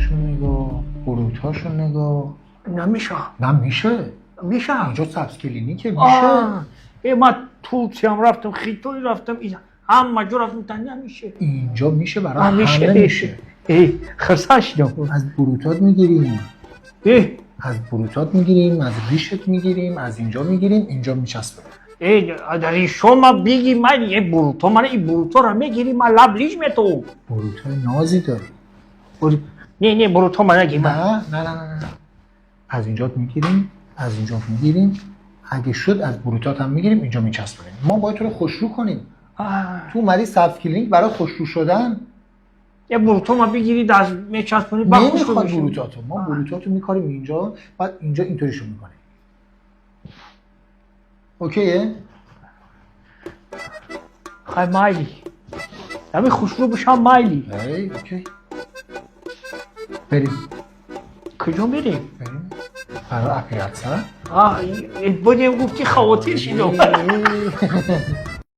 دستاشو نگاه، بروتاشو نگاه. نمیشه. میشه اینجا سبز کلینیکه. میشه. من توتی هم رفتم، خیطوری رفتم، همه جا رفتم تا نمیشه. اینجا میشه برای همه میشه. خرسش نکن. از بروتات میگیریم، از ریشت میگیریم، از اینجا میگیریم، اینجا میچسبه. در شما بگی من این بروتا، من این بروتا رو میگیری من لب لیج میتو. بروتای نازی داری. نه بروتا من نگی. نه از اینجا میگیریم، از اینجا میگیریم، اگه شد از بروتات هم میگیریم، اینجا میچسبونیم. ما باید تو رو خوشرو کنیم. تو اومدی سبز کلینیک برای خوشرو شدن. یه بروتا ما بگیرید از میچسبونید بعد خوشرو نمیخواد بشیم. بروتاتو، ما بروتاتو میکاریم اینجا، بعد اینجا اینطوریشو میکنیم. اوکیه؟ خیلی مایلی دمی خوشرو بشم مایلی. اوکی بریم. کجا بریم؟ برای اپیراتسا. بودیم گفتی خواتیر شیدم.